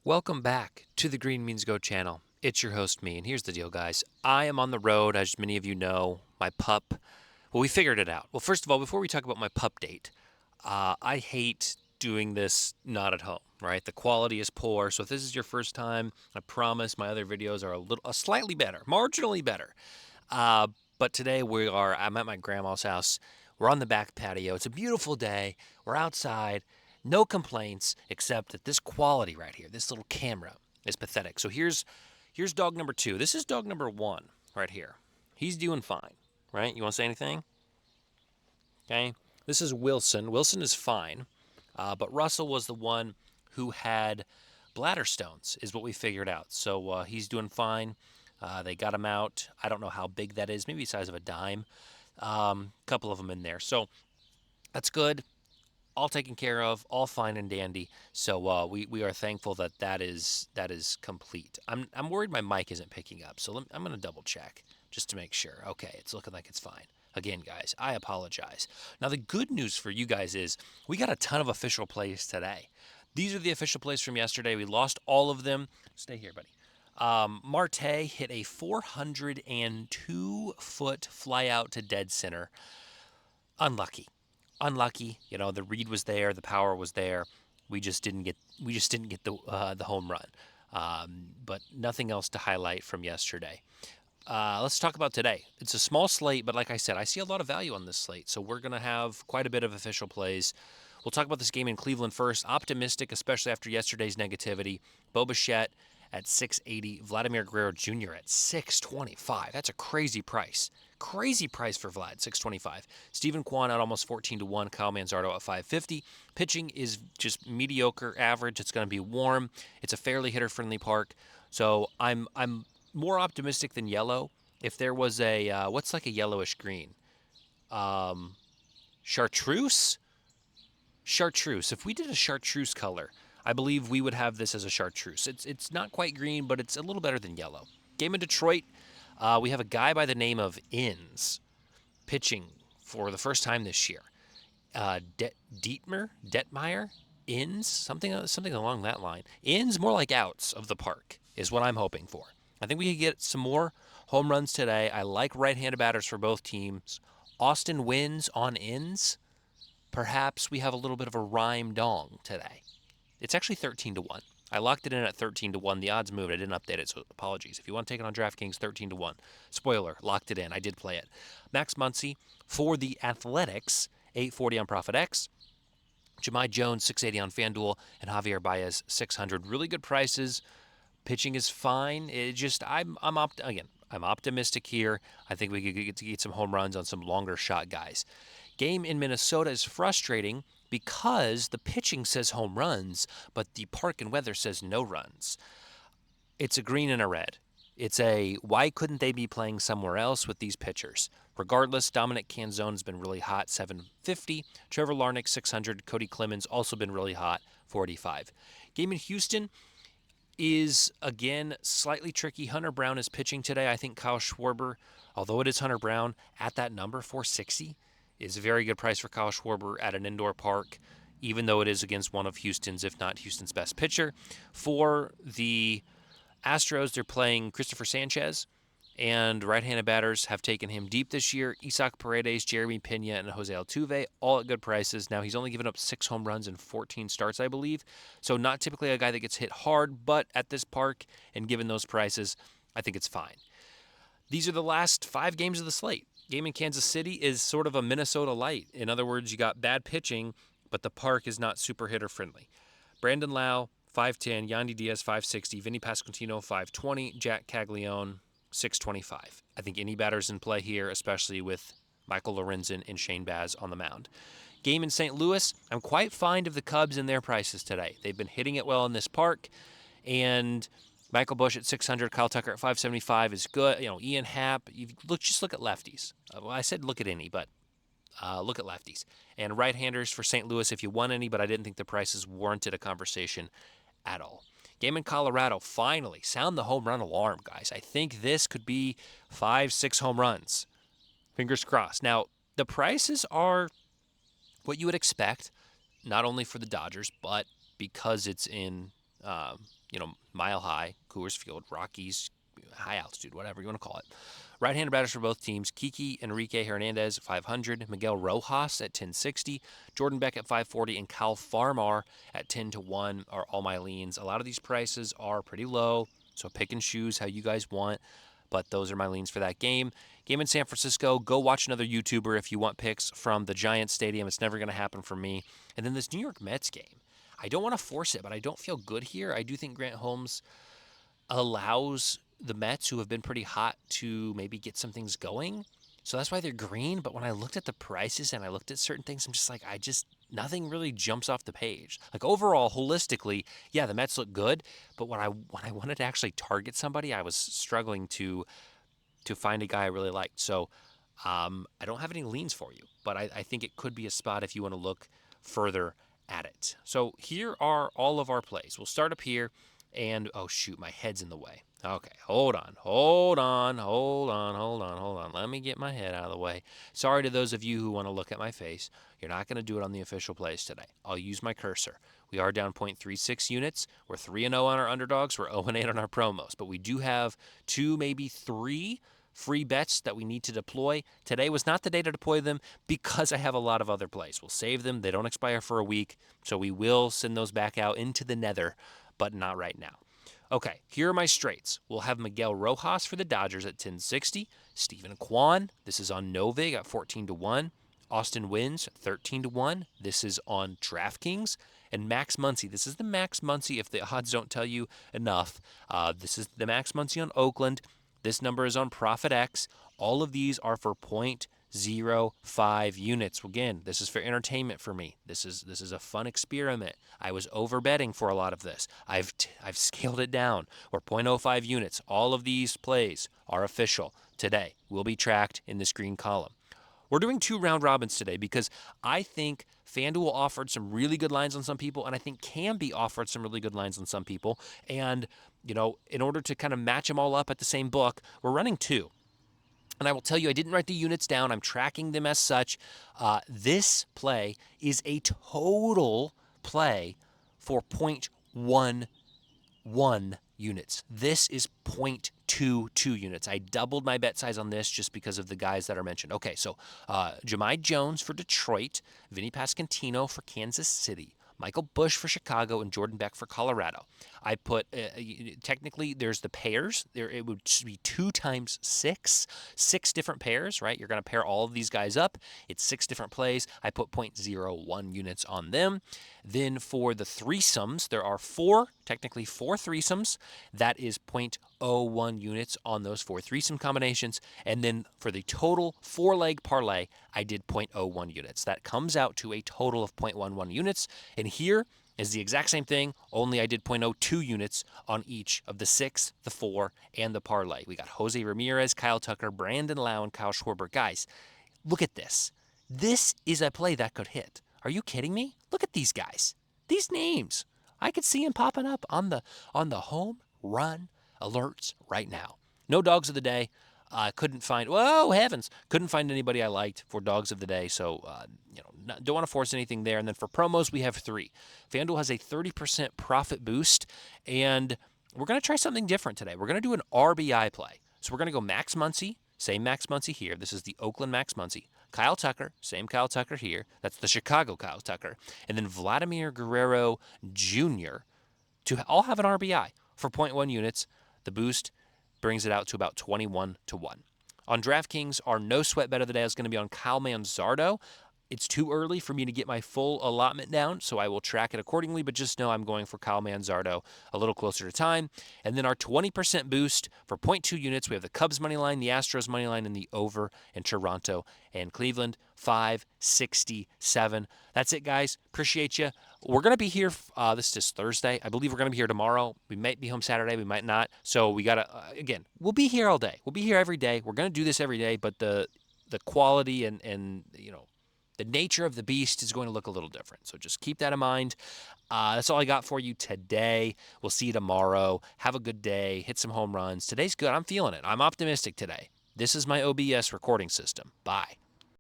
Welcome back to the Green Means Go channel. It's your host, me, and here's the deal, guys. I am on the road, as many of you know. My pup, well, we figured it out. Well, first of all, before we talk about my pup date, I hate doing this not at home, right? The quality is poor, so if this is your first time, I promise my other videos are slightly better, marginally better. But today I'm at my grandma's house. We're on the back patio. It's a beautiful day. We're outside. No complaints, except that this quality right here, this little camera, is pathetic. So here's dog number 2. This is dog number 1 right here. He's doing fine, right? You want to say anything? Okay. This is Wilson. Wilson is fine, but Russell was the one who had bladder stones, is what we figured out. So he's doing fine. They got him out. I don't know how big that is, maybe the size of a dime. Couple of them in there. So that's good. All taken care of, all fine and dandy. So we are thankful that is complete. I'm worried my mic isn't picking up, so I'm going to double check just to make sure. Okay, it's looking like it's fine. Again, guys, I apologize. Now, the good news for you guys is we got a ton of official plays today. These are the official plays from yesterday. We lost all of them. Stay here, buddy. Marte hit a 402-foot fly out to dead center. Unlucky. You know, the read was there, the power was there. We just didn't get the home run. But nothing else to highlight from yesterday. Let's talk about today. It's a small slate, but like I said, I see a lot of value on this slate. So we're going to have quite a bit of official plays. We'll talk about this game in Cleveland first. Optimistic, especially after yesterday's negativity. Bo Bichette at 680. Vladimir Guerrero Jr. at 625. That's a crazy price. Crazy price for Vlad, 625. Stephen Kwan at almost 14-1. Kyle Manzardo at 550. Pitching is just mediocre, average. It's going to be warm. It's a fairly hitter-friendly park. So I'm more optimistic than yellow. If there was a, what's like a yellowish green? Chartreuse? Chartreuse. If we did a chartreuse color, I believe we would have this as a chartreuse. It's not quite green, but it's a little better than yellow. Game in Detroit, we have a guy by the name of Inns pitching for the first time this year. Detmeyer, Inns, something along that line. Inns, more like outs of the park, is what I'm hoping for. I think we could get some more home runs today. I like right-handed batters for both teams. Austin wins on Inns. Perhaps we have a little bit of a rhyme dong today. It's actually 13-1. I locked it in at 13-1. The odds moved. I didn't update it, so apologies. If you want to take it on DraftKings, 13-1. Spoiler, locked it in. I did play it. Max Muncy for the Athletics, 840 on ProfitX. Jahmai Jones, 680 on FanDuel, and Javier Baez, 600. Really good prices. Pitching is fine. It just I'm optimistic here. I think we could get some home runs on some longer shot guys. Game in Minnesota is frustrating because the pitching says home runs, but the park and weather says no runs. It's a green and a red. It's a why couldn't they be playing somewhere else with these pitchers? Regardless, Dominic Canzone's been really hot, 750. Trevor Larnach, 600. Cody Clemens also been really hot, 45. Game in Houston is, again, slightly tricky. Hunter Brown is pitching today. I think Kyle Schwarber, although it is Hunter Brown, at that number, 460, is a very good price for Kyle Schwarber at an indoor park, even though it is against one of Houston's, if not Houston's best pitcher. For the Astros, they're playing Christopher Sanchez, and right-handed batters have taken him deep this year. Isaac Paredes, Jeremy Pena, and Jose Altuve, all at good prices. Now, he's only given up 6 home runs in 14 starts, I believe. So not typically a guy that gets hit hard, but at this park and given those prices, I think it's fine. These are the last 5 games of the slate. Game in Kansas City is sort of a Minnesota light. In other words, you got bad pitching, but the park is not super hitter-friendly. Brandon Lau, 510, Yandy Diaz, 560, Vinny Pasquantino, 520, Jack Caglione, 625. I think any batter's in play here, especially with Michael Lorenzen and Shane Baz on the mound. Game in St. Louis, I'm quite fond of the Cubs and their prices today. They've been hitting it well in this park, and Michael Busch at 600, Kyle Tucker at 575 is good. You know, Ian Happ, just look at lefties. Well, I said look at any, but look at lefties. And right-handers for St. Louis if you want any, but I didn't think the prices warranted a conversation at all. Game in Colorado, finally, sound the home run alarm, guys. I think this could be 5-6 home runs. Fingers crossed. Now, the prices are what you would expect, not only for the Dodgers, but because it's in Mile High, Coors Field, Rockies, high altitude, whatever you want to call it. Right-handed batters for both teams: Kiki Enrique Hernandez 500, Miguel Rojas at 1060, Jordan Beck at 540, and Kyle Farmar at 10-1 are all my leans. A lot of these prices are pretty low, so pick and choose how you guys want. But those are my leans for that game. Game in San Francisco, go watch another YouTuber if you want picks from the Giants Stadium. It's never going to happen for me. And then this New York Mets game. I don't want to force it, but I don't feel good here. I do think Grant Holmes allows the Mets, who have been pretty hot, to maybe get some things going. So that's why they're green. But when I looked at the prices and I looked at certain things, I'm just like, nothing really jumps off the page. Like overall, holistically, yeah, the Mets look good. But when I wanted to actually target somebody, I was struggling to find a guy I really liked. So I don't have any leans for you, but I think it could be a spot if you want to look further at it. So here are all of our plays. We'll start up here, and oh shoot, my head's in the way. Okay, hold on. Let me get my head out of the way. Sorry to those of you who want to look at my face. You're not going to do it on the official plays today. I'll use my cursor. We are down 0.36 units. We're 3-0 on our underdogs. We're 0-8 on our promos. But we do have 2, maybe 3 free bets that we need to deploy. Today was not the day to deploy them because I have a lot of other plays. We'll save them. They don't expire for a week. So we will send those back out into the nether, but not right now. Okay, here are my straights. We'll have Miguel Rojas for the Dodgers at 1060. Stephen Kwan, this is on Novig at 14-1. Austin Wins, 13-1. This is on DraftKings. And Max Muncy, this is the Max Muncy if the odds don't tell you enough. This is the Max Muncy on Oakland. This number is on ProfitX. All of these are for 0.05 units. Again, this is for entertainment for me. This is a fun experiment. I was over betting for a lot of this. I've scaled it down. We're 0.05 units. All of these plays are official today. Will be tracked in this green column. We're doing 2 round robins today because I think FanDuel offered some really good lines on some people, and I think Kambi offered some really good lines on some people. And, in order to kind of match them all up at the same book, we're running 2. And I will tell you, I didn't write the units down. I'm tracking them as such. This play is a total play for 0.11 units. This is 0.22 units. I doubled my bet size on this just because of the guys that are mentioned. Okay, so Jahmai Jones for Detroit, Vinny Pasquantino for Kansas City, Michael Busch for Chicago, and Jordan Beck for Colorado. I put, technically, there's the pairs. It would be 2 times 6 different pairs, right? You're going to pair all of these guys up. It's 6 different plays. I put 0.01 units on them. Then for the threesomes, there are 4 threesomes. That is 0.01 units on those 4 threesome combinations. And then for the total 4-leg parlay, I did 0.01 units. That comes out to a total of 0.11 units. And here is the exact same thing, only I did 0.02 units on each of the 6, the 4, and the parlay. We got Jose Ramirez, Kyle Tucker, Brandon Lau, and Kyle Schwarber. Guys, look at this. This is a play that could hit. Are you kidding me? Look at these guys. These names. I could see them popping up on the home run alerts right now. No dogs of the day. Couldn't find, whoa, heavens, couldn't find anybody I liked for dogs of the day. So, don't want to force anything there. And then for promos, we have 3. FanDuel has a 30% profit boost, and we're going to try something different today. We're going to do an RBI play. So we're going to go Max Muncy, same Max Muncy here. This is the Oakland Max Muncy. Kyle Tucker, same Kyle Tucker here. That's the Chicago Kyle Tucker. And then Vladimir Guerrero Jr. to all have an RBI for 0.1 units. The boost brings it out to about 21-1. On DraftKings, our no sweat bet of the day is going to be on Kyle Manzardo. It's too early for me to get my full allotment down, so I will track it accordingly, but just know I'm going for Kyle Manzardo a little closer to time. And then our 20% boost for 0.2 units, we have the Cubs money line, the Astros money line, and the over in Toronto and Cleveland, 567. That's it, guys. Appreciate you. We're going to be here. This is Thursday. I believe we're going to be here tomorrow. We might be home Saturday. We might not. So we got to, again, we'll be here all day. We'll be here every day. We're going to do this every day, but the quality and the nature of the beast is going to look a little different. So just keep that in mind. That's all I got for you today. We'll see you tomorrow. Have a good day. Hit some home runs. Today's good. I'm feeling it. I'm optimistic today. This is my OBS recording system. Bye.